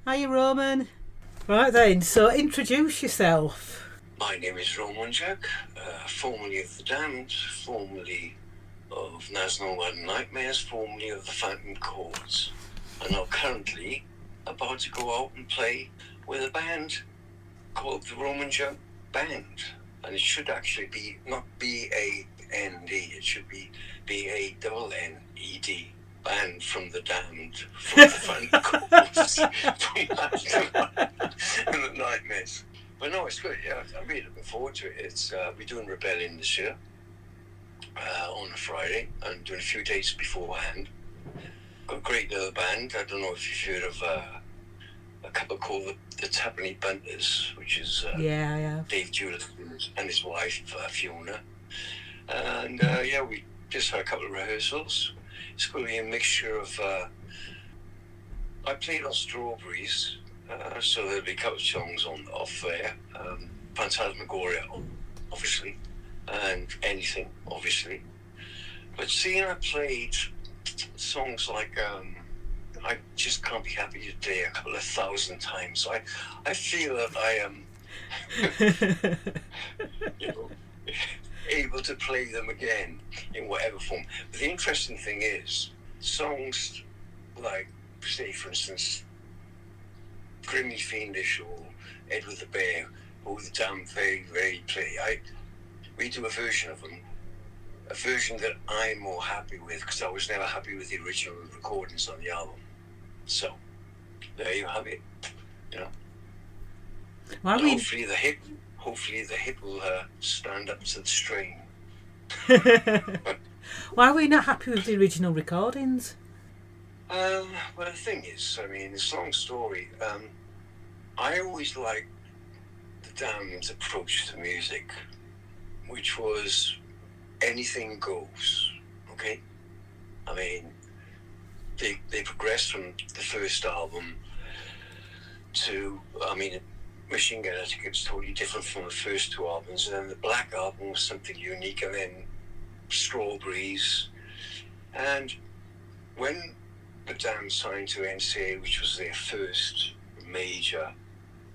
Hiya, Roman. Right then, so introduce yourself. My name is Roman Jugg, formerly of The Damned, formerly of National Wedding Nightmares, formerly of the Phantom Chords, and now currently about to go out and play with a band called the Roman Jugg Band. And it should actually be not B-A-N-D, it should be B-A-N-N-E-D. Band from the Damned, from the Phantom Chords, from National and the Nightmares. But no, it's good. Yeah, I'm really looking forward to it. We're doing Rebellion this year on a Friday and doing a few dates beforehand. Got a great little band. I don't know if you've heard of a couple called the Tappenny Bunters, which is Yeah, I have. Dave Jewett and his wife Fiona. And we just had a couple of rehearsals. It's going to be a mixture of. I played on Strawberries. So there'll be a couple of songs off there. Phantasmagoria, obviously, and Anything, obviously. But seeing I played songs like I Just Can't Be Happy Today a couple of thousand times, I feel that I am, able to play them again in whatever form. But the interesting thing is, songs like, say, for instance, Grimly Fiendish or Edward the Bear, or the Damned very, very play. We do a version of them, a version that I'm more happy with because I was never happy with the original recordings on the album. So there you have it. You know, hopefully the hit will stand up to the strain. Why were you not happy with the original recordings? Well, the thing is, I mean, it's a long story. I always liked the Damned's approach to music, which was anything goes, okay? I mean, they progressed from the first album to, Machine Gun Etiquette's totally different from the first two albums, and then the Black Album was something unique, and then Strawberries. And when the Damned signed to NCA, which was their first major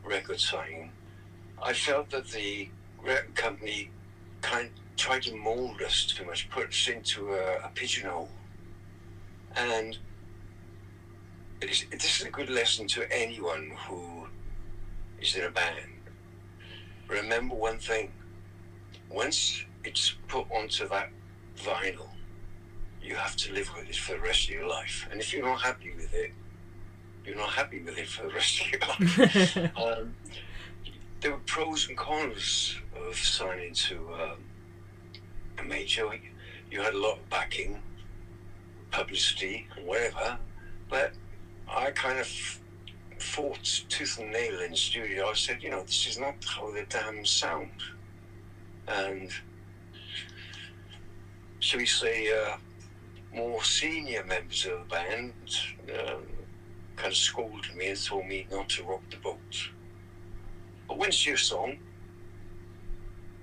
record signing, I felt that the record company kind of tried to mold us too much, put us into a pigeonhole. And this is a good lesson to anyone who is in a band. Remember one thing: once it's put onto that vinyl, you have to live with it for the rest of your life. And if you're not happy with it, you're not happy with it for the rest of your life. There were pros and cons of signing to a major. You had a lot of backing, publicity, and whatever. But I kind of fought tooth and nail in the studio. I said, this is not how the Damned sound. And shall we say, more senior members of the band kind of scolded me and told me not to rock the boat. But when it's your song,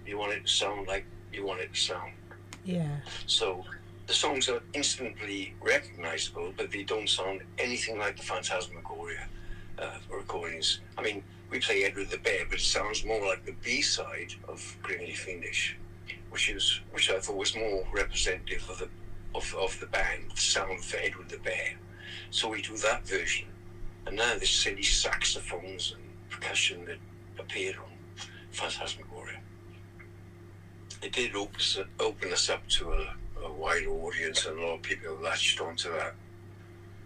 you want it to sound like you want it to sound. Yeah. So the songs are instantly recognizable, but they don't sound anything like the Phantasmagoria recordings. I mean, we play Edward the Bear, but it sounds more like the B-side of Grimly Fiendish, which I thought was more representative of the band, the sound for Edward the Bear. So we do that version. And now the silly saxophones and percussion that appeared on Phantasmagoria. It did open us up to a wide audience, and a lot of people latched onto that.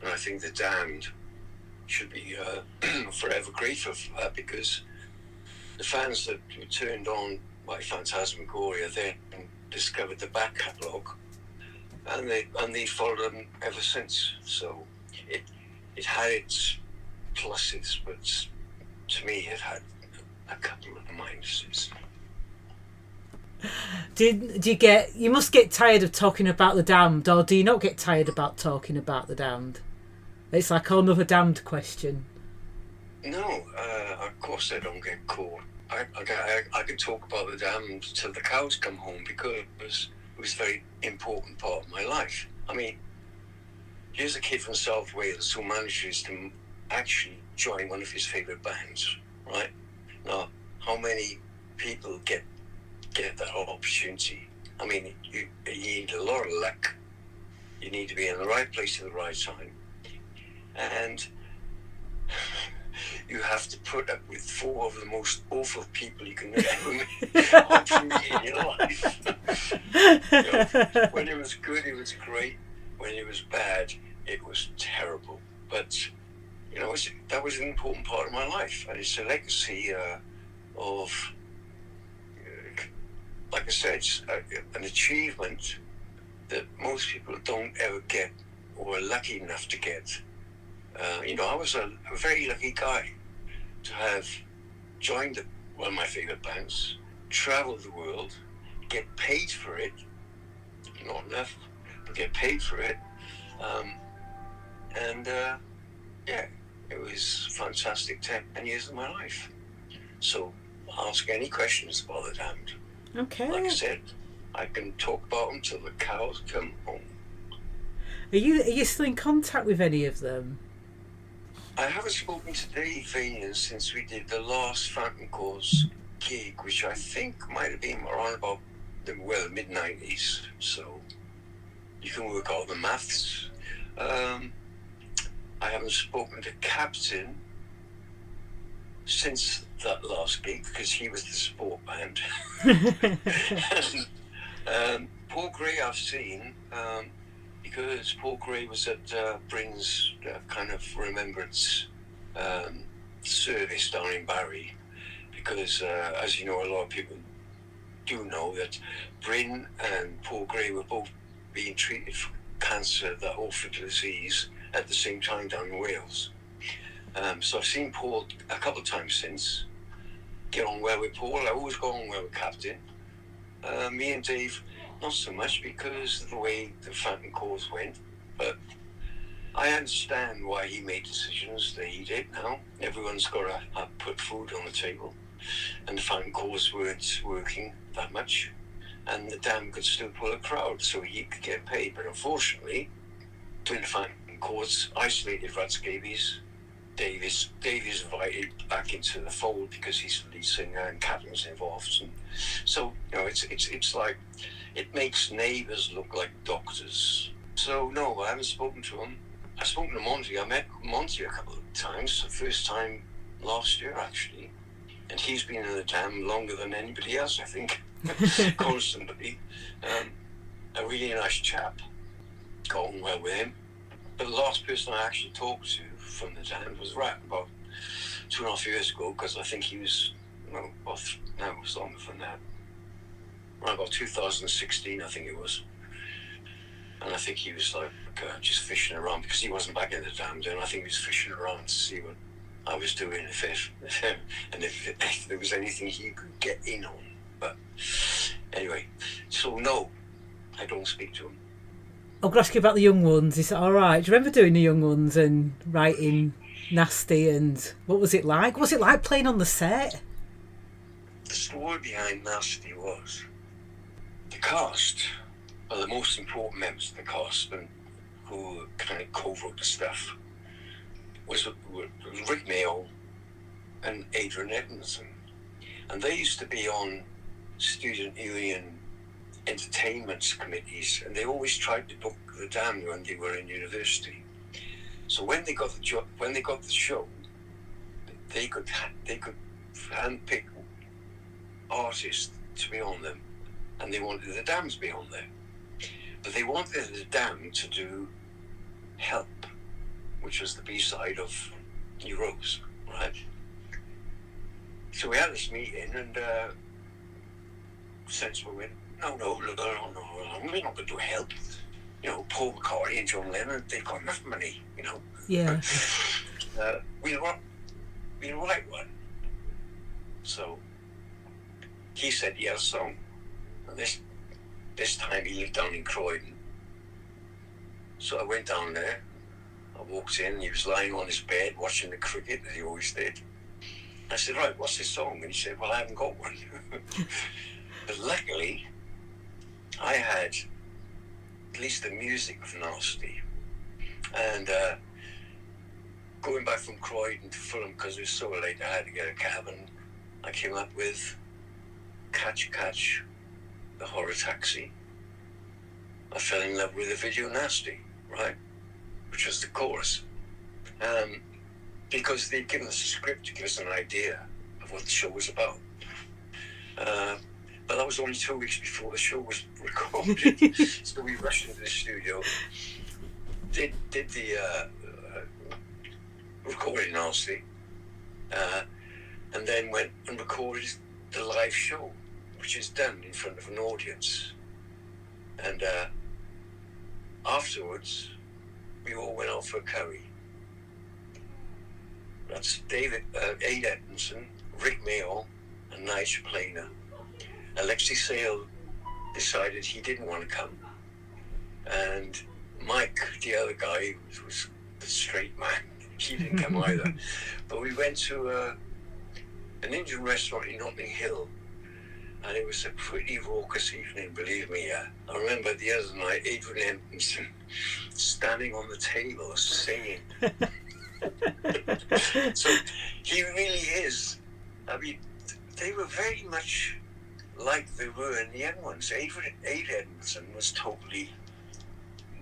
And I think the Damned should be forever grateful for that, because the fans that were turned on by Phantasmagoria then discovered the back catalogue, and they followed them ever since. So it had its pluses, but to me it had a couple of minuses. You must get tired of talking about the Damned, or do you not get tired about talking about the Damned? It's like another Damned question. No, of course I don't get caught. I could talk about the Damned till the cows come home, because it was a very important part of my life. I mean, here's a kid from South Wales who manages to actually join one of his favourite bands, right? Now, how many people get that opportunity? I mean, you need a lot of luck. You need to be in the right place at the right time. And you have to put up with 4 of the most awful people you can ever meet, hopefully, in your life. You know, when it was good, it was great. When it was bad, it was terrible. But, you know, that was an important part of my life. And it's a legacy of, like I said, it's an achievement that most people don't ever get or are lucky enough to get. You know, I was a very lucky guy to have joined one of my favourite bands, travel the world, get paid for it, not enough, but get paid for it. Yeah, it was fantastic 10 years of my life. So ask any questions about the Damned. Okay. Like I said, I can talk about them till the cows come home. Are you still in contact with any of them? I haven't spoken to Dave Vanian since we did the last Phantom Chords gig, which I think might have been around about the mid-90s. So you can work out the maths. I haven't spoken to Captain since that last gig because he was the support band. Paul Gray I've seen because Paul Gray was at Bryn's kind of remembrance service down in Barry, because as you know, a lot of people do know that Bryn and Paul Gray were both being treated for cancer, that awful disease, at the same time down in Wales. So I've seen Paul a couple of times since. Get on well with Paul. I always got on well with Captain. Me and Dave, not so much because of the way the Phantom Chords went, but I understand why he made decisions that he did now. Everyone's got to put food on the table, and the Phantom Chords weren't working that much, and the Damned could still pull a crowd so he could get paid. But unfortunately, when the Phantom Chords isolated Rat Scabies, Dave is invited back into the fold because he's the lead singer and Captain's involved. And so, you know, it's like, it makes neighbours look like doctors. So no, I haven't spoken to him. I've spoken to Monty. I met Monty a couple of times. The first time last year, actually. And he's been in the Damned longer than anybody else, I think. Constantly. A really nice chap. Got on well with him. But the last person I actually talked to from the Damned was right about 2.5 years ago, because I think he was, it was longer than that. Around about 2016, I think it was. And I think he was like just fishing around because he wasn't back in the Damned, and I think he was fishing around to see what I was doing, and if there was anything he could get in on. But anyway, so no, I don't speak to him. I'm going to ask you about the Young Ones. Is that all right? Do you remember doing the Young Ones and writing Nasty, and what was it like? What was it like playing on the set? The story behind Nasty was the cast, or the most important members of the cast, and who kind of co-wrote the stuff, was Rik Mayall and Adrian Edmondson. And they used to be on student union entertainment committees, and they always tried to book the Damned when they were in university. So when they got the job, when they got the show, they could handpick artists to be on them, and they wanted the Damned to be on there. But they wanted the Damned to do Help, which was the B-side of New Rose, right? So we had this meeting, and Sensible went, no, we're not going to do Help. You know, Paul McCartney and John Lennon, they've got enough money, you know. Yeah. We'll write one. So he said he had a song, and this time he lived down in Croydon. So I went down there, I walked in, and he was lying on his bed watching the cricket, as he always did. I said, right, what's this song? And he said, well, I haven't got one. But luckily, I had at least the music of Nasty. And going back from Croydon to Fulham because it was so late, I had to get a cab, and I came up with Catch Catch, the horror taxi. I fell in love with the video Nasty, right, which was the chorus. Because they'd given us a script to give us an idea of what the show was about. But that was only 2 weeks before the show was recorded. So we rushed into the studio, did the recording, honestly, and then went and recorded the live show, which is done in front of an audience. And afterwards, we all went out for a curry. That's Edmondson, Rik Mayall, and Nigel Planer. Alexi Sale decided he didn't want to come, and Mike, the other guy, was the straight man, he didn't come either. But we went to an Indian restaurant in Notting Hill, and it was a pretty raucous evening, believe me. I remember the other night, Adrian Edmondson standing on the table singing. So he really is. I mean, they were very much like they were in the young ones. Adrian Edmondson was totally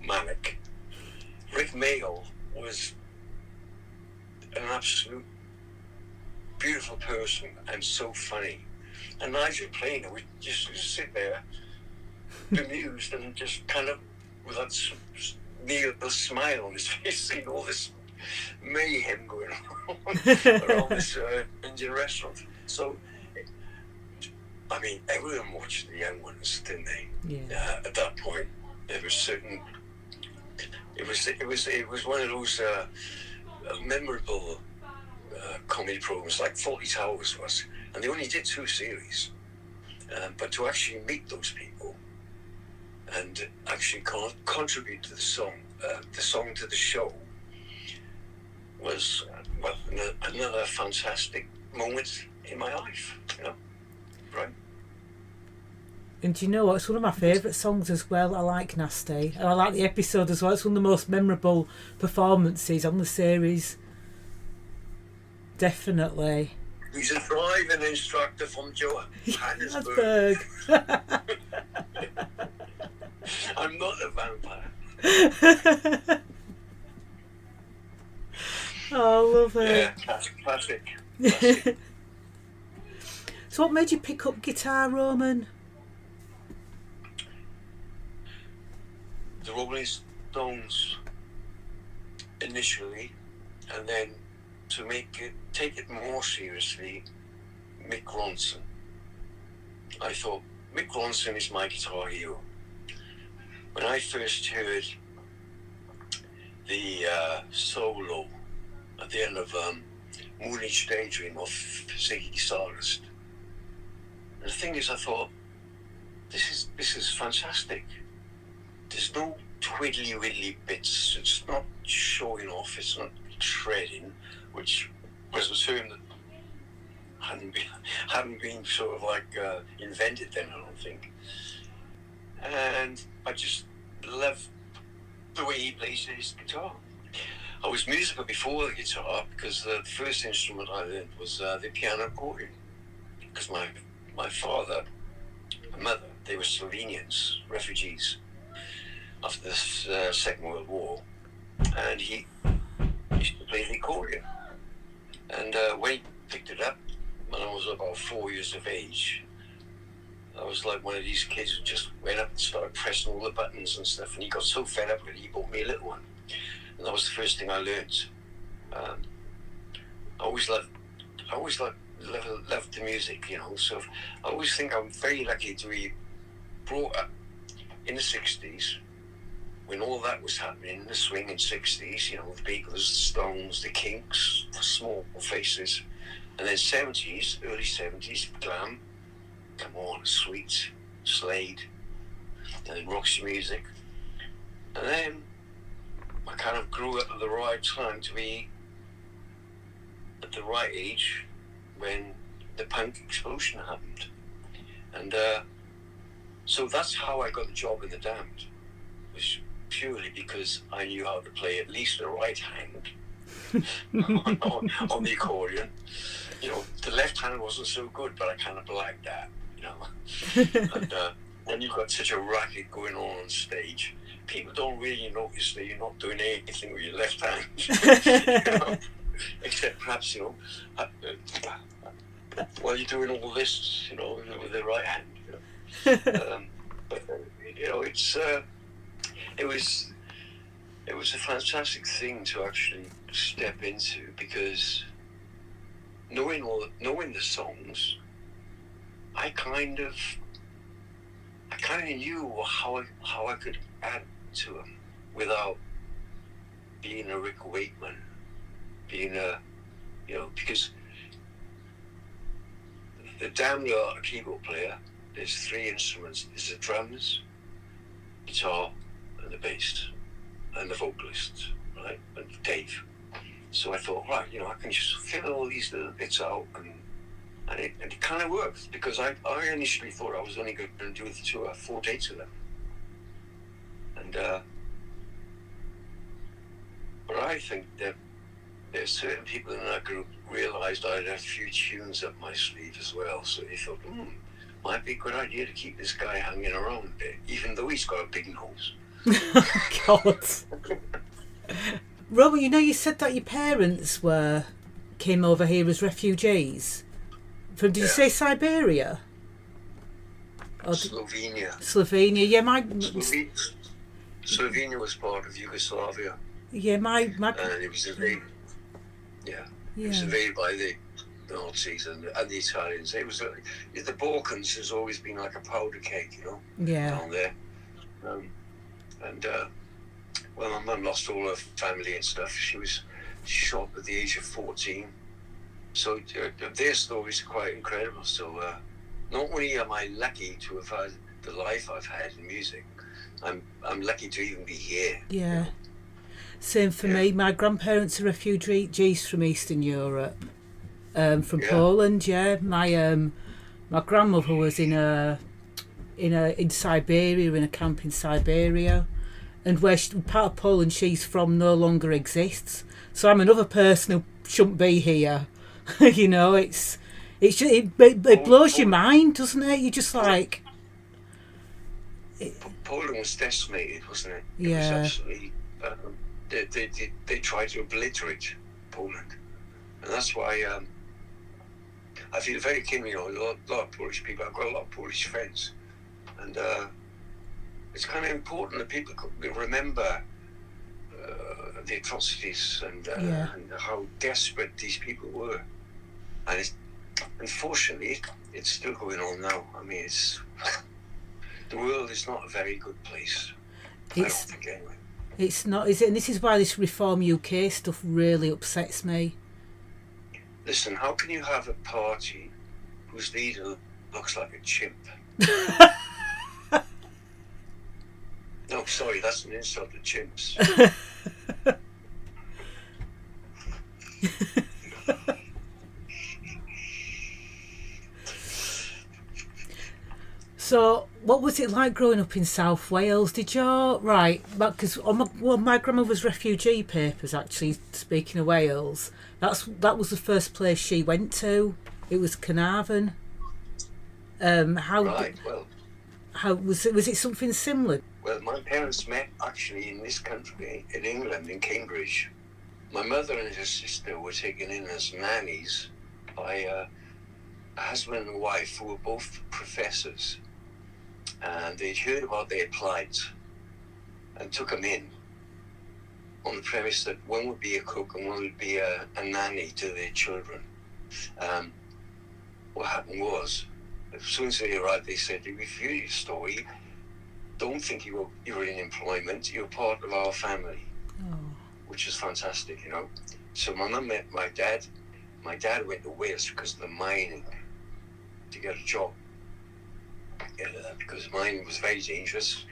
manic. Rik Mayall was an absolute beautiful person and so funny. And Nigel Planer would just sit there, bemused, and just kind of with that smile on his face, seeing all this mayhem going on around this Indian restaurant. So, I mean, everyone watched the young ones, didn't they? Yeah. At that point, there was certain. It was one of those memorable comedy programs, like 40 Towers was, and they only did 2 series. But to actually meet those people and actually contribute to the song to the show, was another fantastic moment in my life, you know, right? And do you know what? It's one of my favourite songs as well. I like Nasty, and I like the episode as well. It's one of the most memorable performances on the series. Definitely. He's a driving instructor from Johannesburg. I'm not a vampire. Oh, I love it. Yeah, classic. So what made you pick up guitar, Roman? The Rolling Stones initially, and then to take it more seriously, Mick Ronson. I thought, Mick Ronson is my guitar hero. When I first heard the solo at the end of Moonage Daydream of Ziggy Stardust, and the thing is, I thought, this is fantastic. There's no twiddly-widdly bits. It's not showing off. It's not shredding, which was a term that hadn't been sort of like invented then, I don't think. And I just love the way he plays his guitar. I was musical before the guitar because the first instrument I learned was the piano accordion. Because my father and mother, they were Slovenians, refugees after the Second World War, and he used to play the accordion. And when he picked it up, when I was about 4 years of age, I was like one of these kids who just went up and started pressing all the buttons and stuff, and he got so fed up with it, he bought me a little one. And that was the first thing I learned. I always loved the music, you know, so I always think I'm very lucky to be brought up in the 60s, when all that was happening, the swinging 60s, you know, the Beatles, the Stones, the Kinks, the Small Faces, and then 70s, early 70s, glam, come on, Sweet, Slade, and then Roxy Music. And then I kind of grew up at the right time to be at the right age when the punk explosion happened. And so that's how I got the job in the Damned, was purely because I knew how to play at least the right hand on the accordion. You know, the left hand wasn't so good, but I kind of liked that, you know. And when you've got such a racket going on stage, people don't really notice that you're not doing anything with your left hand, you know? Except perhaps, you know, while you're doing all this, you know, with the right hand, you know. But you know, it was a fantastic thing to actually step into, because knowing the songs, I kind of knew how I could add to them without being a Rik Wakeman, being a, you know, because the damn a keyboard player, there's 3 instruments. There's the drums, guitar, and the bass, and the vocalist, right, and Dave. So I thought, right, you know, I can just fill all these little bits out, and it kind of worked, because I initially thought I was only going to do the tour 4 dates with them, and but I think that there's certain people in that group realised I had a few tunes up my sleeve as well, so they thought, might be a good idea to keep this guy hanging around a bit, even though he's got a big nose. God. Roman, you know, you said that your parents came over here as refugees from, did you say Siberia? Or Slovenia. Slovenia, yeah. Slovenia was part of Yugoslavia. Yeah, my and it was invaded. Yeah, it was invaded by the Nazis and the Italians. It was the Balkans has always been like a powder keg, you know. Yeah. Down there, well, my mum lost all her family and stuff. She was shot at the age of 14. So their stories are quite incredible. So not only am I lucky to have had the life I've had in music, I'm lucky to even be here. Yeah. You know? Same for me. My grandparents are refugees from Eastern Europe, from Poland. Yeah, my grandmother was in Siberia, in a camp in Siberia, and where part of Poland she's from no longer exists. So I'm another person who shouldn't be here. You know, it blows your mind, doesn't it? You're just like, Poland was decimated, wasn't it? It yeah. was absolutely. They tried to obliterate Poland, and that's why I feel very keen. You know, a lot of Polish people. I've got a lot of Polish friends, and it's kind of important that people remember the atrocities and how desperate these people were. And unfortunately, it's still going on now. I mean, the world is not a very good place. I don't think anyway. It's not, is it? And this is why this Reform UK stuff really upsets me. Listen, how can you have a party whose leader looks like a chimp? No, sorry, that's an insult to chimps. So, what was it like growing up in South Wales? Did you, right, because on my grandmother's refugee papers, actually, speaking of Wales, that was the first place she went to. It was Carnarvon. How was it something similar? Well, my parents met actually in this country, in England, in Cambridge. My mother and her sister were taken in as nannies by a husband and wife who were both professors. And they'd heard about their plight and took them in on the premise that one would be a cook and one would be a nanny to their children. What happened was, as soon as they arrived, they said, "If you hear your story, don't think you were in employment, you're part of our family." Oh. Which is fantastic, you know. So my mum met my dad. My dad went to Wales because of the mining to get a job. Because mining was very dangerous,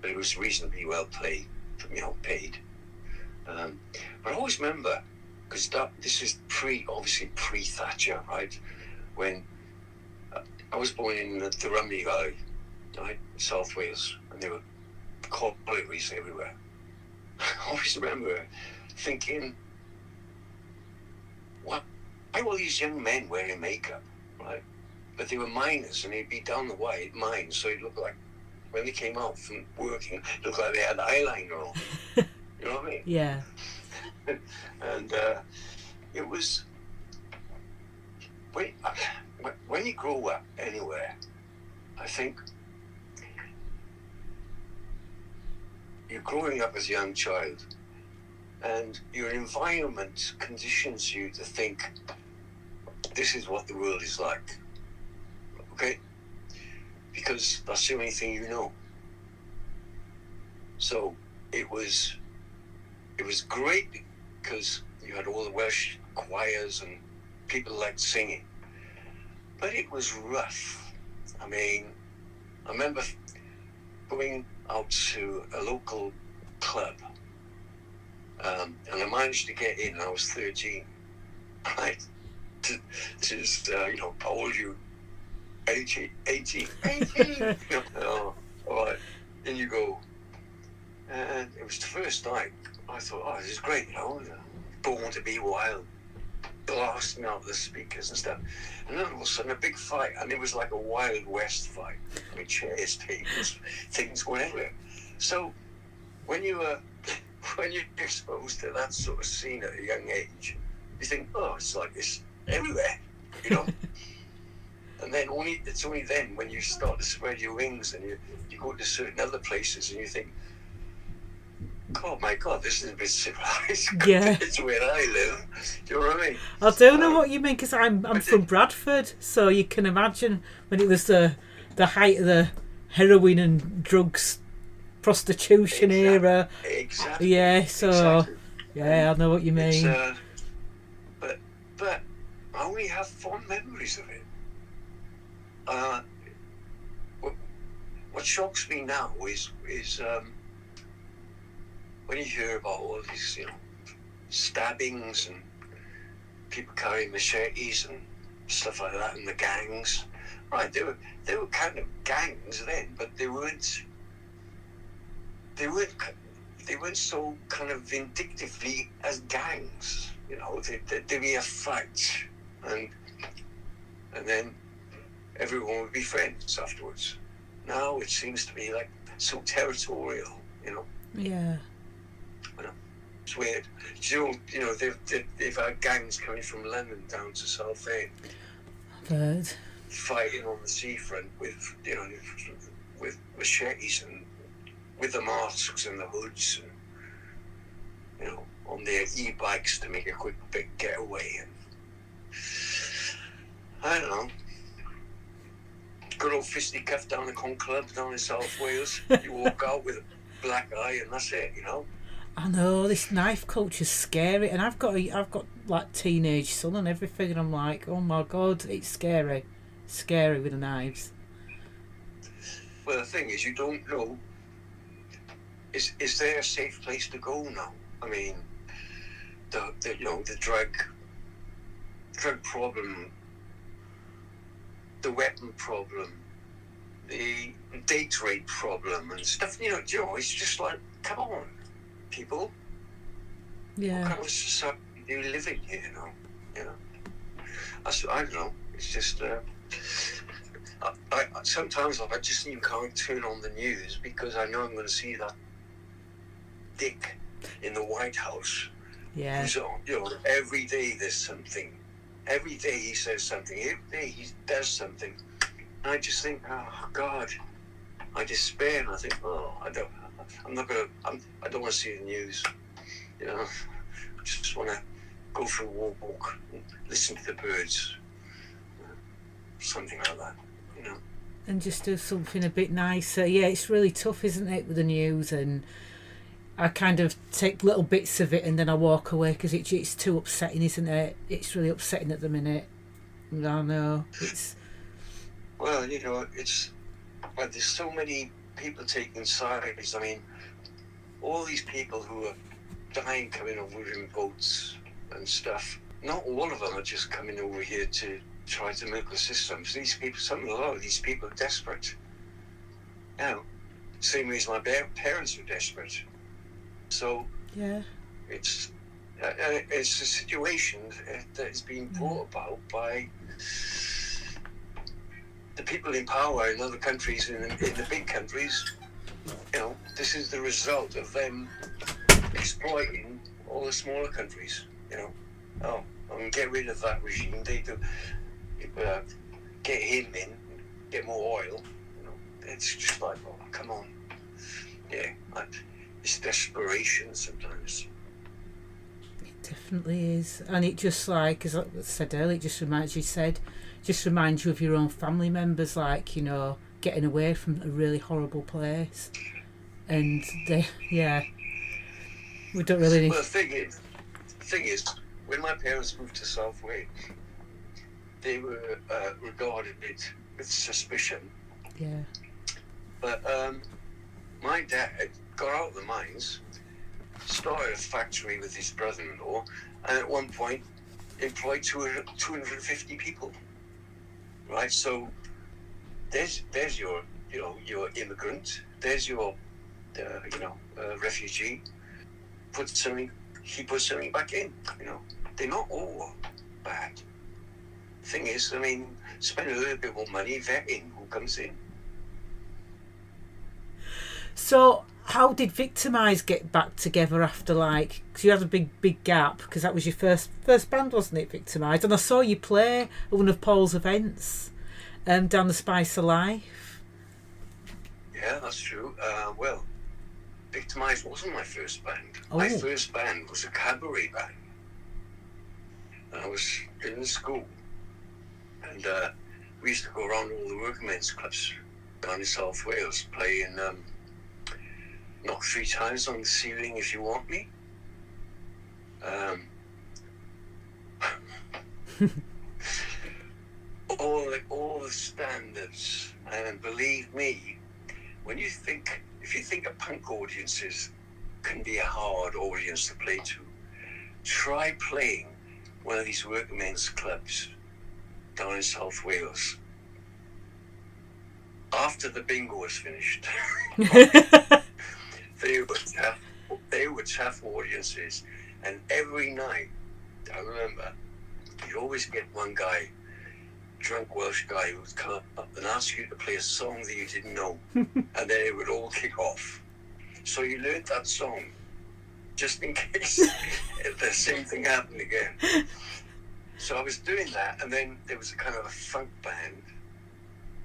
but it was reasonably well paid. But I always remember, because this is obviously pre-Thatcher, right? When I was born in the Rhymney Valley, right, South Wales, and there were collieries everywhere. I always remember thinking, these young men wearing makeup, right? But they were miners, and they'd be down the wide mines, so it looked like when they came out from working, it looked like they had eyeliner on. You know what I mean? Yeah. And it was when you grow up anywhere, I think you're growing up as a young child, and your environment conditions you to think this is what the world is like, okay? Because that's the only thing you know. So it was great because you had all the Welsh choirs and people liked singing, but it was rough. I mean, I remember going out to a local club, and I managed to get in. I was 13, right? Just how old are you? 18. All right, in you go. And it was the first night. I thought, oh, this is great, Born to be Wild, blasting out the speakers and stuff. And then all of a sudden, a big fight, and it was like a Wild West fight. I mean, chairs, tables, things going everywhere. So when you're exposed to that sort of scene at a young age, you think, oh, it's like this everywhere, And then it's only then when you start to spread your wings and you go to certain other places and you think, oh my God, this is a bit civilized. Yeah. It's where I live. Do you know what I mean? I do know what you mean, because I'm from Bradford, so you can imagine when it was the height of the heroin and drugs, prostitution era. Exactly. Yeah, so exactly. Yeah, I know what you mean. But I only have fond memories of it. What shocks me now is when you hear about all these, stabbings and people carrying machetes and stuff like that, and the gangs. Right, they were kind of gangs then, but they weren't so kind of vindictively as gangs. There'd be a fight, and then everyone would be friends afterwards. Now it seems to be like so territorial, Yeah. It's weird. They've had gangs coming from London down to Southend. I've heard. Fighting on the seafront with machetes and with the masks and the hoods and, on their e-bikes to make a quick big getaway. And I don't know. Good old fisticuff down the Con Club down in South Wales. You walk out with a black eye and that's it, I know, this knife culture's scary, and I've got like teenage son and everything, and I'm like, oh my God, it's scary with the knives. Well, the thing is, you don't know. Is there a safe place to go now? I mean, the drug problem, the weapon problem, the date rape problem and stuff. It's just like, come on, people. Yeah. What kind of society do you live in here now? I don't know. It's just. I sometimes I just even can't turn on the news because I know I'm going to see that dick in the White House. Yeah. Who's on, every day there's something. Every day he says something. Every day he does something. And I just think, oh God, I despair, and I think, oh, I don't want to see the news. I just want to go for a walk, and listen to the birds, something like that. And just do something a bit nicer. Yeah, it's really tough, isn't it, with the news? And I kind of take little bits of it and then I walk away because it's too upsetting, isn't it? It's really upsetting at the minute. I know. Well, there's so many people taking sides. I mean, all these people who are dying coming over in boats and stuff, not all of them are just coming over here to try to milk the system. These people, a lot of these people are desperate. Same way as my parents were desperate. So yeah, it's It's a situation that is being brought about by the people in power in other countries, in the big countries. You know, this is the result of them exploiting all the smaller countries. You know, get rid of that regime. They do get him in, get more oil. You know, it's just like, oh, come on. Yeah, it's desperation sometimes. It definitely is, and it just like, as I said earlier, it just reminds you of your own family members, like, you know, getting away from a really horrible place, and we don't really need. Well, the thing is, when my parents moved to South Wales, they were regarded with suspicion. Yeah. But my dad got out of the mines, started a factory with his brother-in-law, and at one point employed 250 people. Right, so there's your your immigrant. There's your refugee. He put something back in. You know, they're not all bad. Thing is, I mean, spend a little bit more money vetting who comes in. So, how did Victimised get back together after, like, because you had a big gap, because that was your first band, wasn't it, Victimised? And I saw you play at one of Paul's events, down the Spice of Life. Yeah, that's true. Well, Victimised wasn't my first band. Oh. My first band was a cabaret band. And I was in the school, and we used to go around all the working men's clubs down in South Wales, playing Knock 3 Times on the Ceiling If You Want Me. All the standards, and believe me, if you think a punk audiences can be a hard audience to play to, try playing one of these working men's clubs down in South Wales after the bingo was finished. They were tough audiences, and every night, I remember, you'd always get one guy, drunk Welsh guy, who would come up and ask you to play a song that you didn't know, and then it would all kick off. So you learned that song just in case if the same thing happened again. So I was doing that, and then there was a kind of a funk band,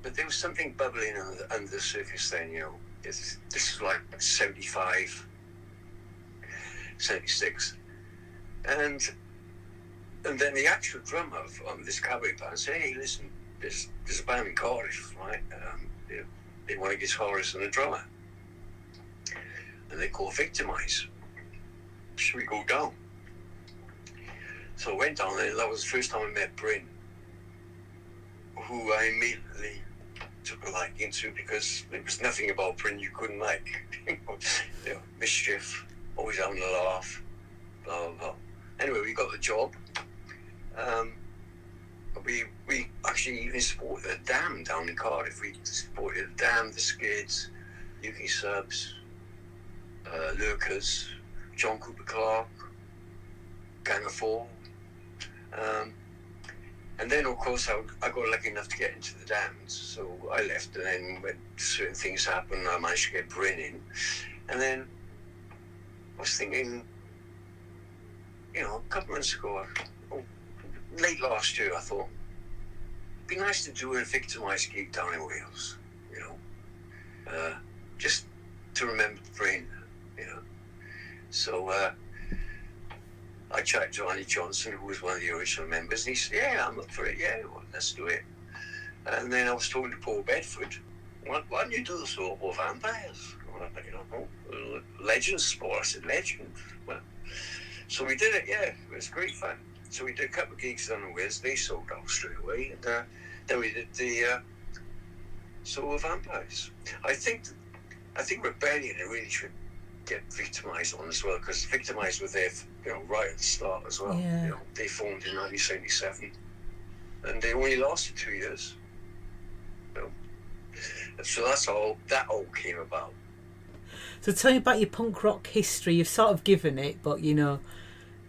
but there was something bubbling under the surface then, you know. This is like 75, 76. And then the actual drummer of this cabaret band said, hey, listen, there's a band in Cardiff, right? They want a guitarist and a drummer. And they call Victimised. Should we go down? So I went down there. That was the first time I met Bryn, who I immediately took a liking to, because there was nothing about Bryn you couldn't like. Mischief, always having a laugh, blah, blah, blah. Anyway, we got the job. We actually even supported the Dam down in Cardiff. We supported the Dam, the Skids, UK Subs, Lurkers, John Cooper Clarke, Gang of Four. And then, of course, I got lucky enough to get into the Dams, so I left, and then when certain things happened, I managed to get Bryn in. And then I was thinking, you know, a couple months ago, late last year, I thought, it'd be nice to do a Victimised gig down in Wales, you know, just to remember Bryn, you know. So I chatted to Andy Johnson, who was one of the original members, and he said, yeah, I'm up for it, yeah, well, let's do it. And then I was talking to Paul Bedford, why don't you do the sort of Vampires? You know, Legends sport. I said, Legend? Well, so we did it, yeah, it was great fun. So we did a couple of gigs down in Wales, they sold out straight away, and then we did the Soul of Vampires. I think Rebellion really should get Victimised on as well, because Victimised were there, you know, right at the start as well. Yeah. You know, they formed in 1977, and they only lasted 2 years. You know? So that's all. That all came about. So tell me about your punk rock history. You've sort of given it, but you know,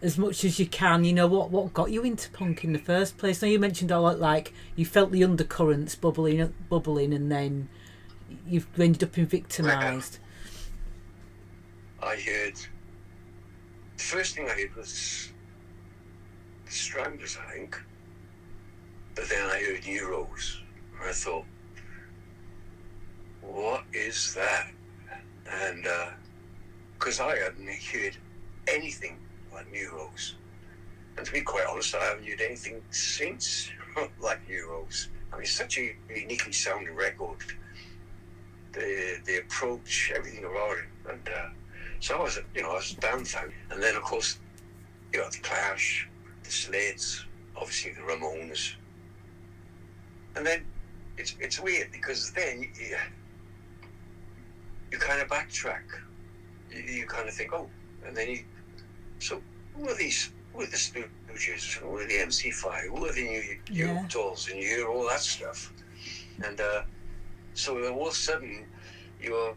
as much as you can. You know, what got you into punk in the first place? Now, you mentioned all like you felt the undercurrents bubbling, and then you've ended up in Victimised. I heard, the first thing I heard was the Stranglers, I think, but then I heard Euros, and I thought, what is that? And because I hadn't heard anything like Euros, and to be quite honest, I haven't heard anything since like Euros. I mean, it's such a uniquely sounding record. The approach, everything about it, and so I was dumbfounded. And then, of course, you got the Clash, the Sleds, obviously the Ramones, and then it's weird because then you kind of backtrack. You kind of think, oh, and then so who are the Stooges, who are the MC5, who are the New Dolls, and you hear all that stuff, and so all of a sudden you're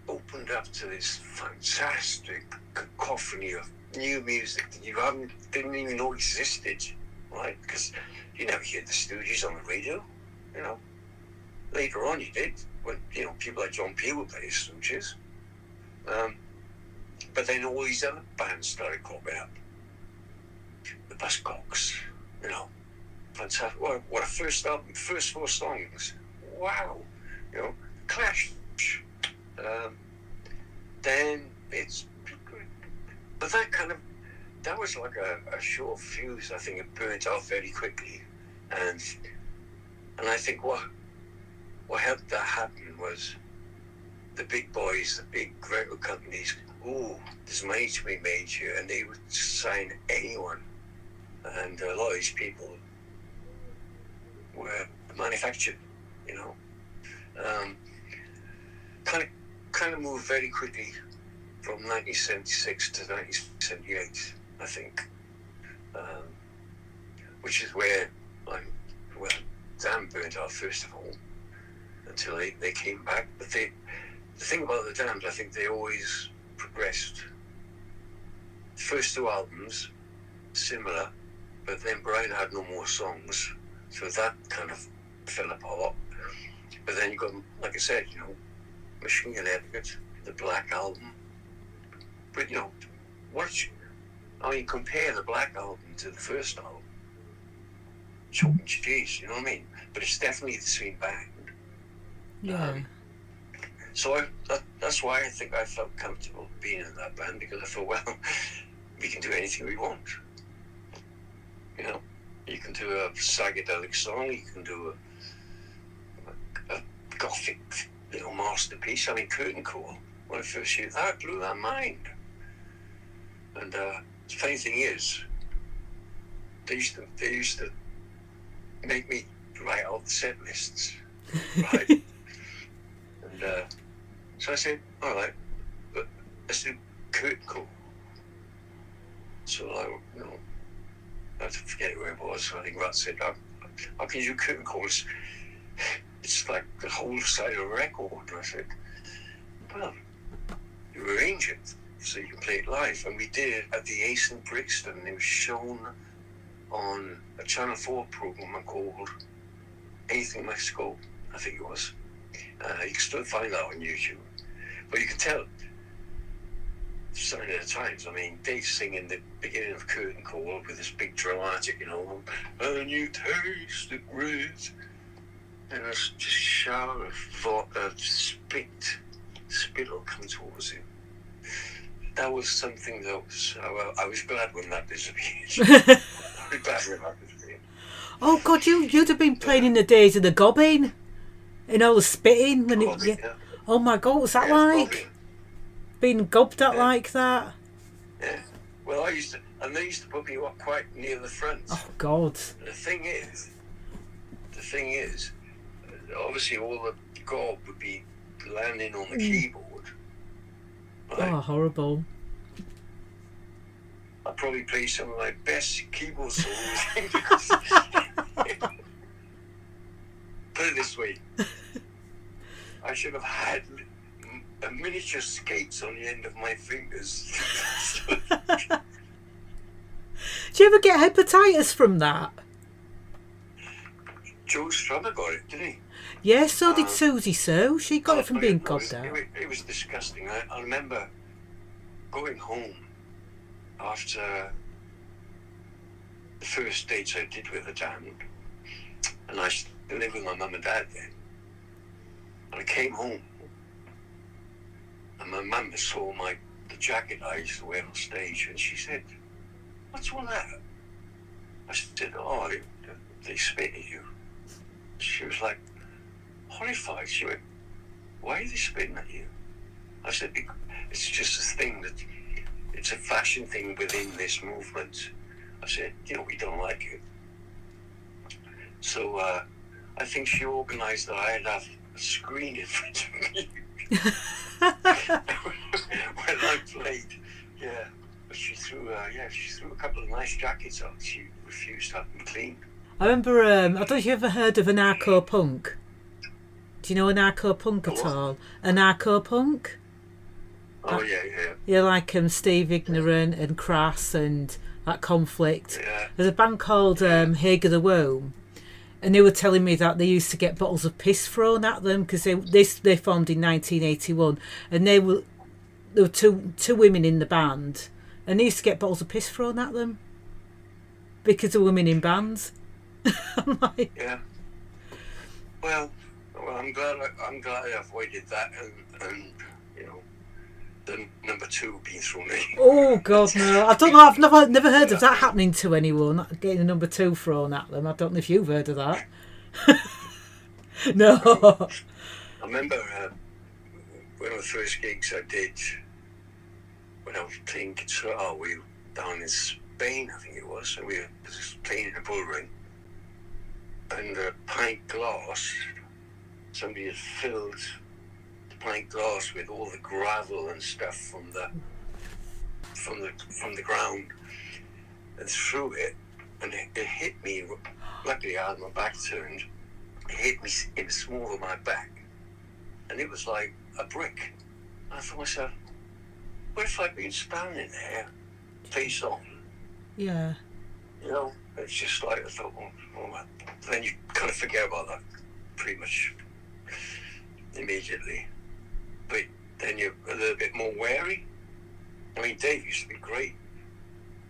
opened up to this fantastic cacophony of new music that you didn't even know existed, right? Because you never hear the Stooges on the radio, you know. Later on you did, when, you know, people like John Peel would play the Stooges. But then all these other bands started cropping up. The Buzzcocks, you know. Fantastic. What a first album, first 4 songs. Wow. You know, Clash. Then it's, but that was like a short fuse. I think it burnt out very quickly, and I think what helped that happen was the big boys, the big record companies. Oh, there's money to be made here, and they would sign anyone, and a lot of these people were manufactured, you know. Kind of moved very quickly from 1976 to 1978, I think, which is where Damned burnt out first of all, until they came back. But the thing about the Damned, I think they always progressed. First 2 albums, similar, but then Brian had no more songs, so that kind of fell apart. But then you got, like I said, you know, Machine Gun Etiquette, the Black Album. But you know, compare the Black Album to the first album. Chalk and cheese, you know what I mean? But it's definitely the same band. Yeah. So that's why I think I felt comfortable being in that band, because I thought, well, we can do anything we want. You know, you can do a psychedelic song, you can do a gothic, you know, masterpiece. I mean, Curtain Call, when I first heard that, blew my mind. And the funny thing is, they used to make me write out the set lists, right? And so I said, all right, but let's do Curtain Call. So I had to forget where it was. So I think Rat said, how can you do Curtain Calls? It's like the whole side of a record. And I said, well, you arrange it so you can play it live. And we did it at the Ace in Brixton. It was shown on a Channel 4 program called Anything Mexico, I think it was. You can still find that on YouTube. But you can tell Sign of the Times. I mean, they sing in the beginning of Curtain Call with this big dramatic, you know, and you taste it red. And it's just a shower of spit will come towards you. That was something that was, I was glad when that disappeared. I was glad when that disappeared. Oh God, you'd have been playing in the days of the gobbing, and all the spitting when Yeah. Oh my God, what's that like? Gobbing. Being gobbed at like that? Yeah. Well, they used to put me up quite near the front. Oh God. And the thing is, obviously all the gob would be landing on the keyboard. Right? Oh, horrible. I'll probably play some of my best keyboard solos. Put it this way, I should have had a miniature skates on the end of my fingers. you ever get hepatitis from that? Joe Strummer got it, didn't he? Yeah, so did Susie Sue. She got it from being cobbed out. It was disgusting. I remember going home after the first dates I did with the band, and I lived with my mum and dad then. And I came home, and my mum saw the jacket I used to wear on stage, and she said, "What's all that?" I said, "Oh, they spit at you." She was like horrified. She went, "Why are they spitting at you?" I said, "It's just a thing that it's a fashion thing within this movement." I said, "We don't like it." So I think she organised that I'd have a screen in front of me when I played. Yeah, but she threw a couple of nice jackets out. She refused to have them cleaned. I remember, I don't know if you ever heard of an narco-punk. Do you know a narco-punk at all? A narco-punk? Oh, yeah. Yeah, like Steve Ignorant and Crass and that Conflict. Yeah. There's a band called Haig of the Womb, and they were telling me that they used to get bottles of piss thrown at them because they formed in 1981, and there were two women in the band, and they used to get bottles of piss thrown at them because of women in bands. I'm like, yeah. Well, I'm glad I avoided that, and the number two being thrown in. Oh God, no! I don't know. I've never heard of that happening to anyone. Getting a number two thrown at them. I don't know if you've heard of that. No. I remember one of the first gigs I did when I was playing guitar. We were down in Spain, I think it was, and we were playing in a bull ring. And the pint glass, somebody had filled the pint glass with all the gravel and stuff from the ground, and threw it, and it hit me. Luckily, I had my back turned. It hit me in the small of my back, and it was like a brick. I thought to myself, what if I'd been standing there, face on? Yeah. It's just like I thought, well, then you kind of forget about that pretty much immediately. But then you're a little bit more wary. I mean, Dave used to be great.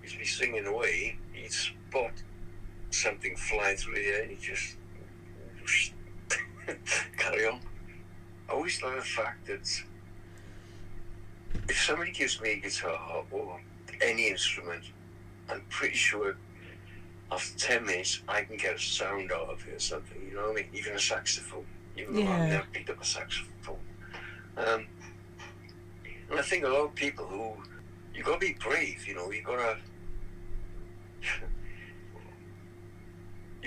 He used to be singing away. He'd spot something flying through the air and he'd just carry on. I always love the fact that if somebody gives me a guitar or any instrument, I'm pretty sure after 10 minutes I can get a sound out of it or something, you know what I mean? Even a saxophone, even though I've never picked up a saxophone. And I think a lot of people who, you got to be brave, you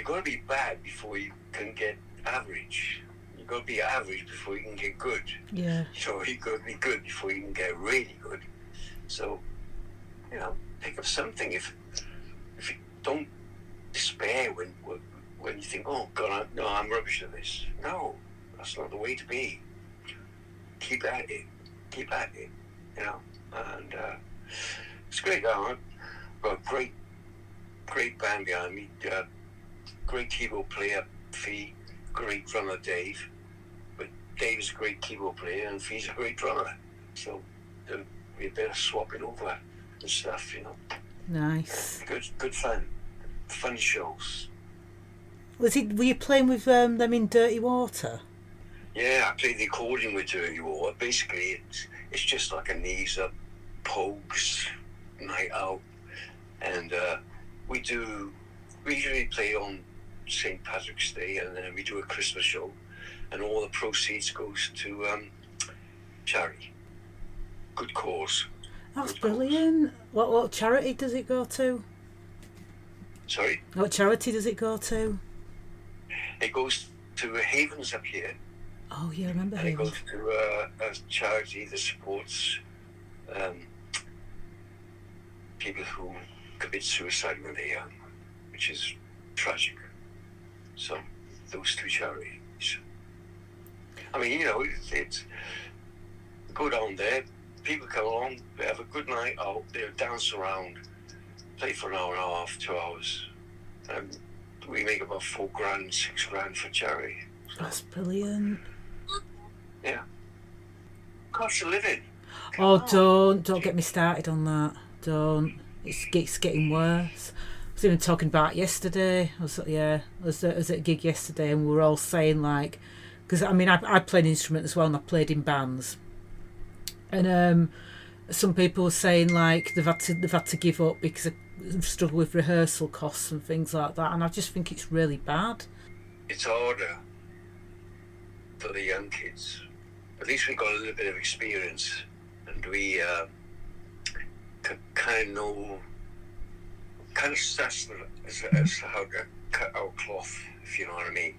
got to be bad before you can get average. You got to be average before you can get good. Yeah. So you got to be good before you can get really good. So, pick up something. If you don't despair when you think, oh God, I'm rubbish at this. No, that's not the way to be. Keep at it, and it's great. I've got a great band behind me. Great keyboard player, Fee. Great drummer, Dave. But Dave's a great keyboard player, and Fee's a great drummer. So we better swap it over and stuff, Nice. Good fun. Fun shows. Were you playing with them in Dirty Water? Yeah, I play the accordion with Dirty Water. Basically, it's just like a knees up, pogues night out, and we usually play on St. Patrick's Day, and then we do a Christmas show, and all the proceeds goes to charity. Good cause. That's brilliant. What charity does it go to? Sorry? What charity does it go to? It goes to Havens up here. Oh yeah, I remember and Havens. It goes to a charity that supports people who commit suicide when they're young, which is tragic. So those two charities. I mean, it's go down there. People come along, they have a good night out, they'll dance around, play for an hour and a half, 2 hours, and we make about $4,000, $6,000 for charity. So, That's brilliant. yeah. Cost of living. Don't get me started on that. Don't. It's getting worse. I was even talking about yesterday. I was at a gig yesterday, and we were all saying, like, because I mean I play an instrument as well, and I played in bands, and some people were saying like they've had to give up because they've struggled with rehearsal costs and things like that, and I just think it's really bad. It's harder for the young kids. At least we got a little bit of experience, and we kind of assess as to how to cut our cloth, if you know what I mean.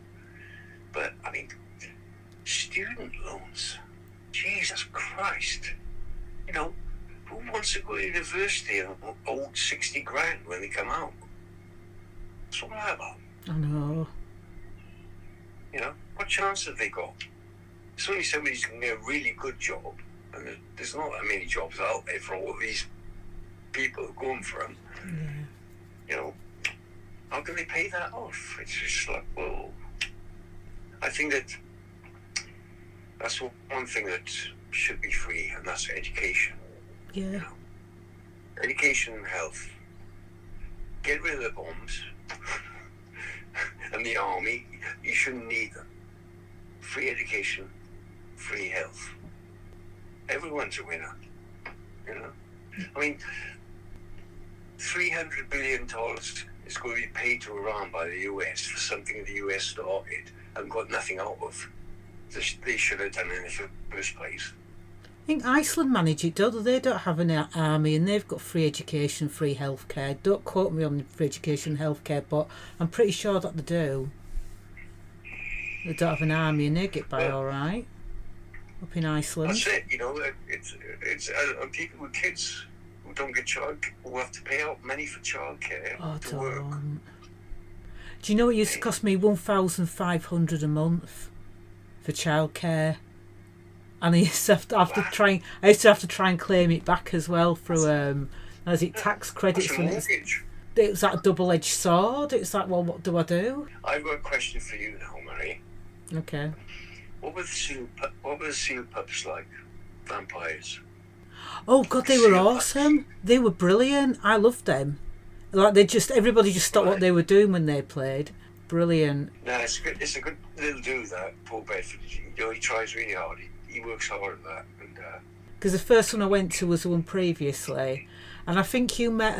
But I mean, student loans, Jesus Christ, you know, who wants to go to university and owe 60 grand when they come out? What's all that about? I know. You know, what chance have they got? It's only somebody's going to get a really good job, and there's not that many jobs out there for all of these people who are going for them. Yeah. You know, how can they pay that off? It's just like, well, I think that's one thing that should be free, and that's education. Yeah. You know? Education and health. Get rid of the bombs and the army. You shouldn't need them. Free education, free health. Everyone's a winner. You know, I mean, $300 billion is going to be paid to Iran by the US for something the US started and got nothing out of. They should have done it in the first place. I think Iceland manage it, don't they? They don't have an army, and they've got free education, free healthcare. Don't quote me on free education and healthcare, but I'm pretty sure that they do. They don't have an army, and they get by all right up in Iceland. That's it. You know, it's people with kids who don't get who have to pay out money for childcare to work. Do you know it used to cost me $1,500 a month for childcare? And I used to have to try and claim it back as well through as it tax credits. What's a mortgage? It was that double-edged sword. It's like, well, what do I do? I've got a question for you now, Marie. Okay. What were the seal pups like? Vampires. Oh God, they were awesome. They were brilliant. I loved them. Like everybody just stopped what they were doing when they played. Brilliant. No, it's a good little dude, that Paul Bedford. You know, he tries really hard. He works hard at that. And because the first one I went to was the one previously, and I think you met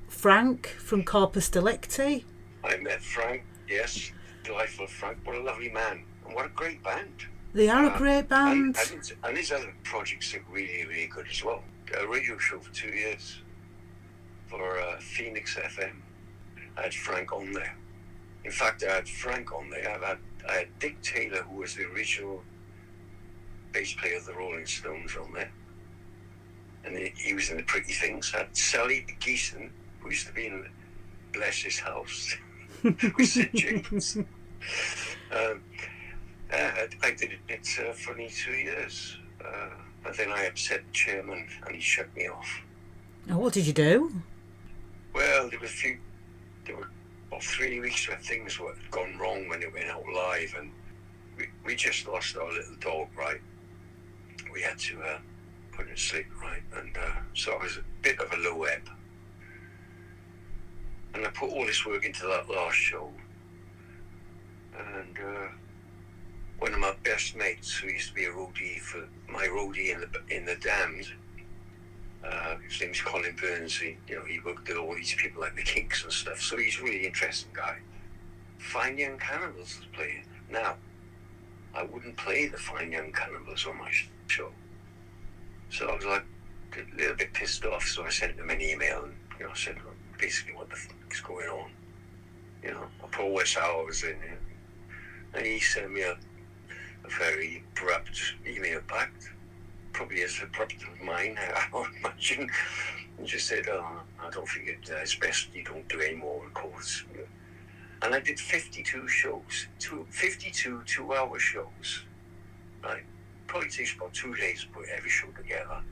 Frank from Corpus Delicti. I met Frank. Yes, delightful Frank. What a lovely man, and what a great band. They are a great band. And his other projects are really, really good as well. A radio show for 2 years for Phoenix FM. I had Frank on there. In fact, I had Frank on there. I had Dick Taylor, who was the original bass player of the Rolling Stones, on there. And he was in the Pretty Things. I had Sally Geeson, who used to be in Bless His House with Sid James. I did it for only 2 years. But then I upset the chairman and he shut me off. Oh, what did you do? Well, there were about 3 weeks where things were gone wrong when it went out live, and we just lost our little dog, right? We had to put it to sleep, right? And so I was a bit of a low ebb. And I put all this work into that last show. And one of my best mates, who used to be a roadie for my roadie in the Damned, his name's Colin Burns. He worked with all these people like the Kinks and stuff. So he's a really interesting guy. Fine Young Cannibals was playing. Now, I wouldn't play the Fine Young Cannibals on my show. So I was like a little bit pissed off. So I sent him an email and said basically what the fuck is going on. I put all this hours in, and he sent me a very abrupt email back. Probably as abrupt as mine, I would imagine. And just said, I don't think it's best you don't do any more records. And I did 52 shows, 52 two-hour shows. Right? Probably takes about 2 days to put every show together.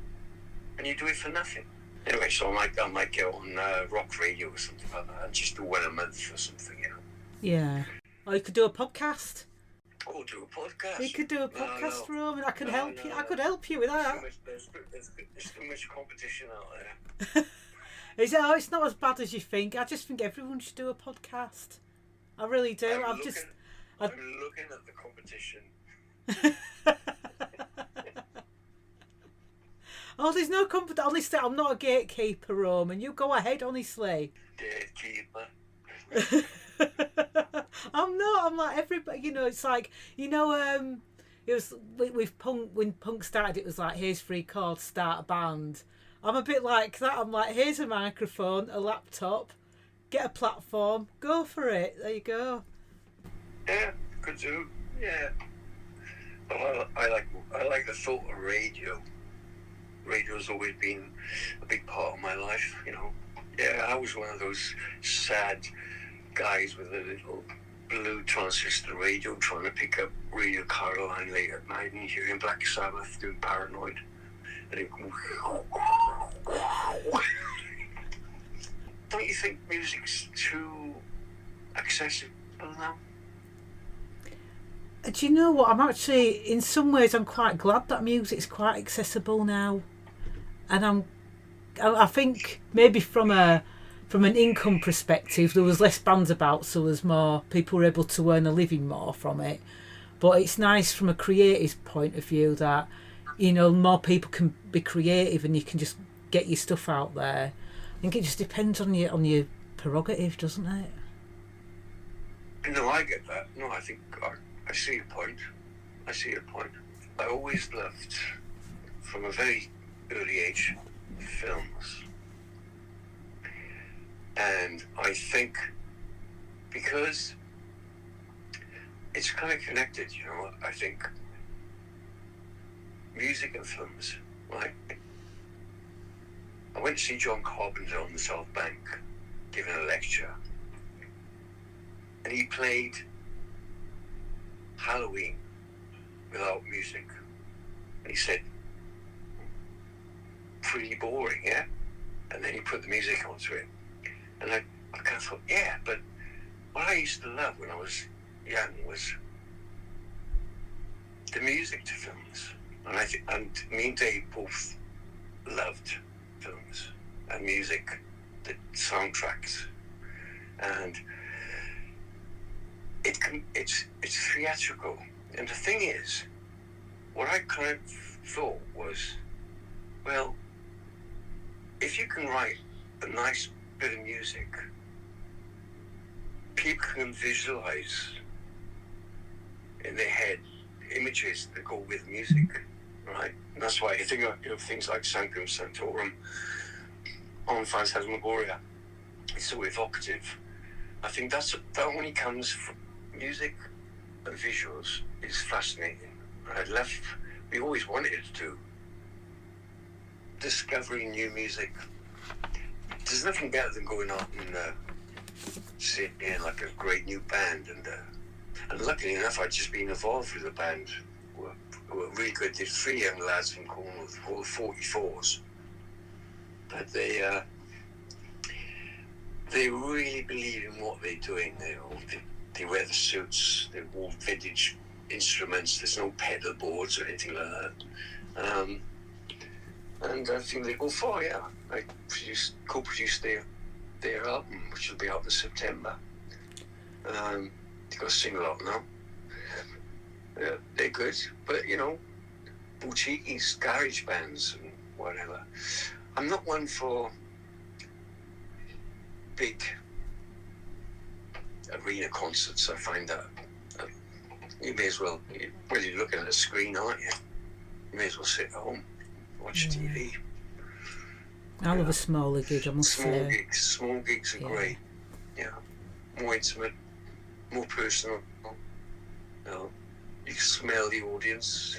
And you do it for nothing. Anyway, so I might get on rock radio or something like that and just do one a month or something, you know. Yeah. Or you could do a podcast. Oh, do a podcast. You could do a podcast, No. Roman. I could help you. I No. could help you with that. There's too much competition out there. Is it? Oh, it's not as bad as you think. I just think everyone should do a podcast. I really do. I'm looking at the competition. Oh, there's no competition. Honestly, I'm not a gatekeeper, Roman. You go ahead, honestly. Gatekeeper. I'm not. I'm like everybody. You know, it's like, you know, it was with punk, when punk started. It was like, here's 3 chords, start a band. I'm a bit like that. I'm like, here's a microphone, a laptop, get a platform, go for it. There you go. Yeah, could do. Yeah. Well, I like the thought of radio. Radio's always been a big part of my life, you know. Yeah, I was one of those sad guys with a little blue transistor radio trying to pick up Radio Caroline late at night and hearing Black Sabbath doing Paranoid. And it, don't you think music's too accessible now? Do you know what? I'm actually, in some ways, I'm quite glad that music's quite accessible now, and I think maybe from an income perspective, there was less bands about, so there's more people were able to earn a living more from it. But it's nice from a creative point of view that, you know, more people can be creative and you can just get your stuff out there. I think it just depends on your prerogative, doesn't it? No, I get that. No, I think I see your point. I always loved, from a very early age, films. And I think because it's kind of connected, you know, I think music and films, right? I went to see John Carpenter on the South Bank giving a lecture, and he played Halloween without music. And he said, pretty boring, yeah? And then he put the music onto it. And I kind of thought, yeah, but what I used to love when I was young was the music to films. And me and Dave both loved films and music, the soundtracks. And it's theatrical. And the thing is, what I kind of thought was, well, if you can write a nice bit of music, people can visualize in their head images that go with music, right? And that's why I think of things like Sanctum Sanctorum on Phantasmagoria. It's so evocative. I think that only comes from music and visuals is fascinating. We always wanted to do discovering new music. There's nothing better than going out and sitting in like a great new band, and luckily enough, I'd just been involved with a band who were really good. There's 3 young lads from Cornwall called 44s, but they really believe in what they're doing. They wear the suits, they're all vintage instruments. There's no pedal boards or anything like that. And I think they go far, yeah. I co-produced their album, which will be out in September. They've got a single out now. They're good, but you know, boutique garage bands and whatever. I'm not one for big arena concerts. I find that you may as well, you're looking at a screen, aren't you? You may as well sit at home, watch TV. I love a smaller gig, I must say. Small gigs are great. Yeah, more intimate, more personal. You know, you can smell the audience.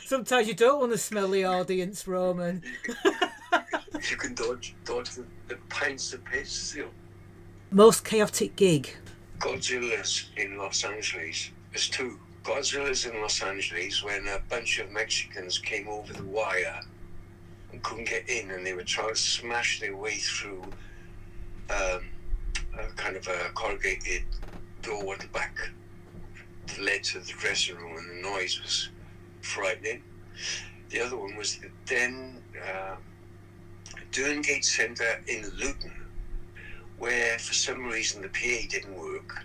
Sometimes you don't want to smell the audience, Roman. You can dodge the pints of piss. You know. Most chaotic gig? Godzilla's in Los Angeles. There's 2. Godzilla's in Los Angeles when a bunch of Mexicans came over the wire and couldn't get in, and they were trying to smash their way through a kind of a corrugated door at the back that led to the dressing room, and the noise was frightening. The other one was the then Derngate Centre in Luton, where for some reason the PA didn't work.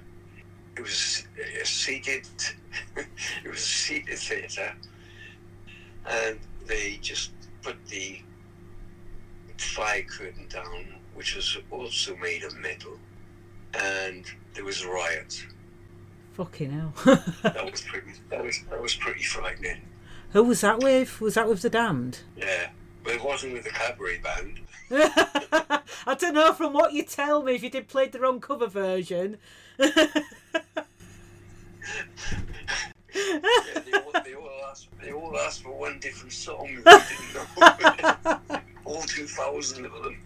It was a seated, it was a seated theatre, and they just put the fire curtain down, which was also made of metal, and there was a riot. Fucking hell. That was pretty frightening. Who was that with? Was that with the Damned? Yeah, but it wasn't with the cabaret band. I don't know from what you tell me if you did play the wrong cover version. Yeah, they all asked for one different song. We didn't know. All 2,000 of them.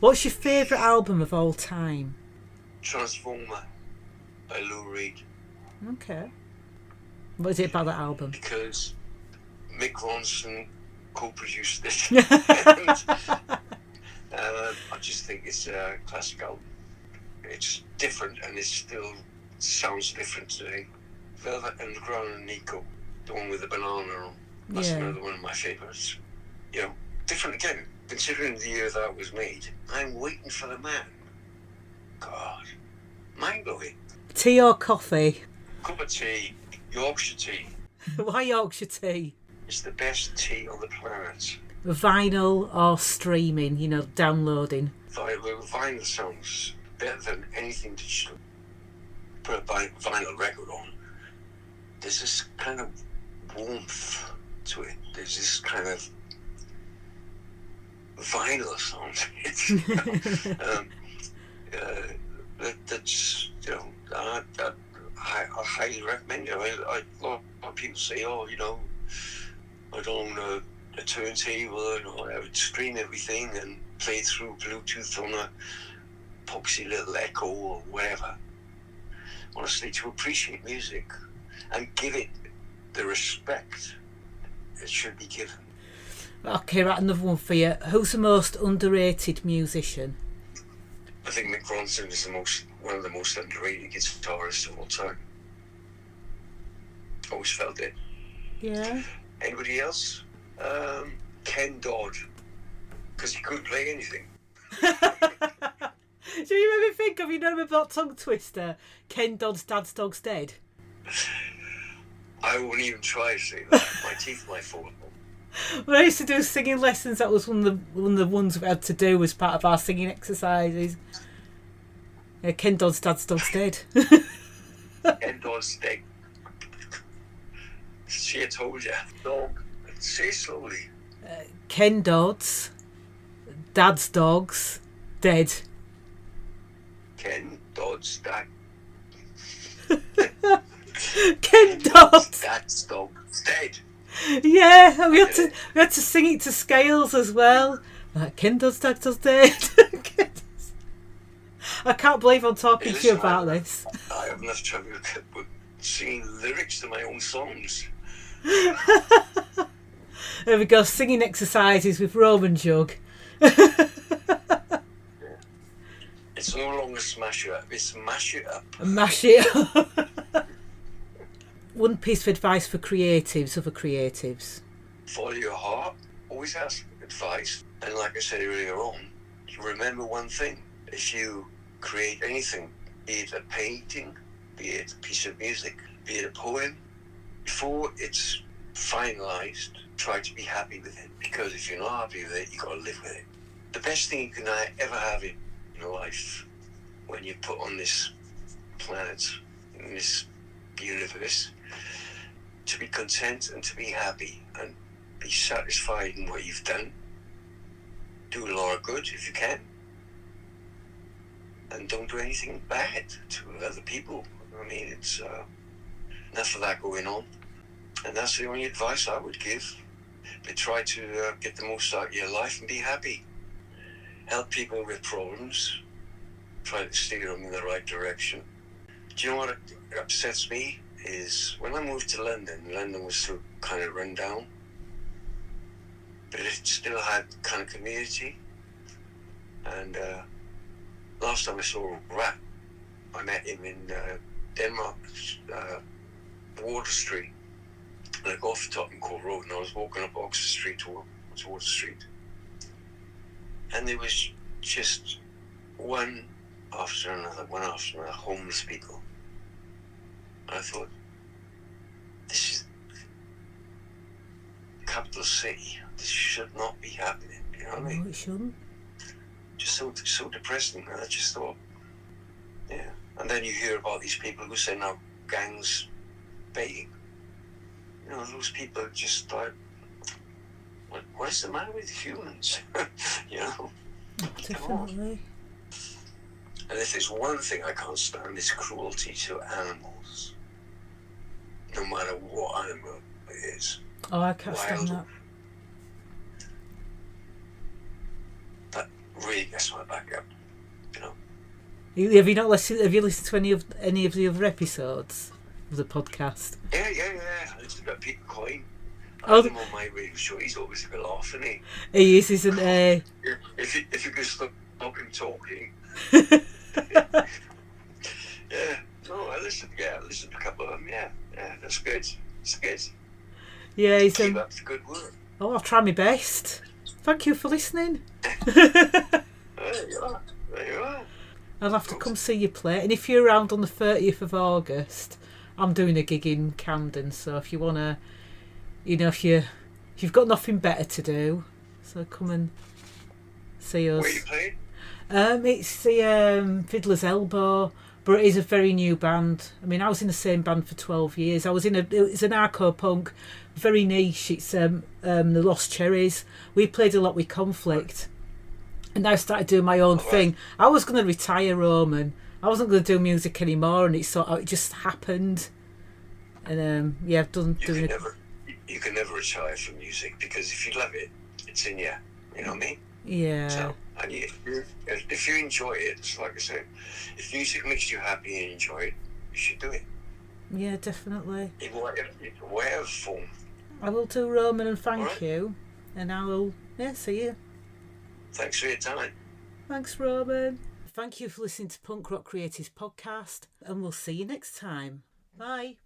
What's your favourite album of all time? Transformer by Lou Reed. Okay. What is it about that album? Because Mick Ronson co-produced it. And, I just think it's a classic album. It's different, and it still sounds different today. Velvet Underground and Nico, the one with the banana on. That's another one of my favourites. You know, different again, considering the year that was made. I'm Waiting for the Man. God, mind-blowing. Tea or coffee? Cup of tea, Yorkshire tea. Why Yorkshire tea? It's the best tea on the planet. Vinyl or streaming, you know, downloading? Vinyl sounds better than anything that you put a vinyl record on. There's this kind of warmth to it. There's this kind of vinyl sound to it. That's, you know, I highly recommend it. A lot of people say, oh, you know, I don't own a turntable, and I would stream everything and play through Bluetooth on a poxy little Echo or whatever. Honestly, to appreciate music and give it the respect it should be given. Okay, right, another one for you. Who's the most underrated musician? I think Mick Ronson is one of the most underrated guitarists of all time. Always felt it. Yeah. Anybody else? Ken Dodd, because he couldn't play anything. Do you ever think of, you know, about Tongue Twister, Ken Dodd's Dad's Dog's Dead? I wouldn't even try to say that. My teeth might fall apart. When I used to do singing lessons, that was one of the ones we had to do as part of our singing exercises. Yeah, Ken Dodd's Dad's Dog's Dead. Ken Dodd's dead. See, I told you. Dog. Say it slowly. Ken Dodd's Dad's Dog's Dead. Ken Dodd's dad. Ken Dodd's Dad's dog's dead. Yeah, and we had to sing it to scales as well. Like, Ken Dodd's Dad's Dead. I can't believe I'm talking to you about this. I have enough trouble with singing lyrics to my own songs. There we go, singing exercises with Roman Jugg. It's no longer smash it up, it's mash it up. Mash it up. One piece of advice for creatives, other creatives. Follow your heart, always ask advice. And like I said earlier on, you remember one thing. If you create anything, be it a painting, be it a piece of music, be it a poem, before it's finalised, try to be happy with it. Because if you're not happy with it, you've got to live with it. The best thing you can ever have in your life, when you put on this planet, in this universe, to be content and to be happy and be satisfied in what you've done. Do a lot of good if you can. And don't do anything bad to other people. I mean, it's enough of that going on. And that's the only advice I would give. But try to get the most out of your life and be happy. Help people with problems. Try to steer them in the right direction. Do you know what upsets me? Is when I moved to London was so kind of run down. but it still had kind of community. And last time I saw Rat, I met him in Denmark, Water Street. And I got off the Tottenham Court Road, and I was walking up Oxford Street towards Water Street. And there was just one after another, homeless people. And I thought, this is capital city. This should not be happening. You know what I mean? No, it shouldn't. Just so depressing. And I just thought, yeah. And then you hear about these people who say now gangs baiting. You know, those people are just like, what is the matter with humans? You know? Definitely. And if there's one thing I can't stand, it's cruelty to animals. No matter what animal it is. Oh, I can't stand that. That really gets my back up, you know. Have you not listened? Have you listened to any of the other episodes of the podcast? Yeah. I listened to Peter Coyne. I Oh, had him on my radio show. He's always a bit off, isn't he? He is, isn't he? If you could stop him talking. Yeah. No, I listened to a couple of them. Yeah, that's good. It's good. Yeah, he's Keep up the good work. Oh, I'll try my best. Thank you for listening. There you are. I'll have to come see you play. And if you're around on the 30th of August, I'm doing a gig in Camden. So if you want to, you know, if you've got nothing better to do, so come and see us. Where you playing? It's the Fiddler's Elbow, but it is a very new band. I mean, I was in the same band for 12 years. It's an hardcore punk, very niche. It's the Lost Cherries. We played a lot with Conflict, and I started doing my own thing. I was going to retire, Roman. I wasn't going to do music anymore, and it just happened. And I've done. You can never retire from music, because if you love it, it's in you. You know what I mean? Yeah. So, and if you enjoy it, it's like I said, if music makes you happy and you enjoy it, you should do it. Yeah, definitely. In whatever form. I will do, Roman, and thank you. And I will, see you. Thanks for your time. Thanks, Roman. Thank you for listening to Punk Rock Creatives Podcast, and we'll see you next time. Bye.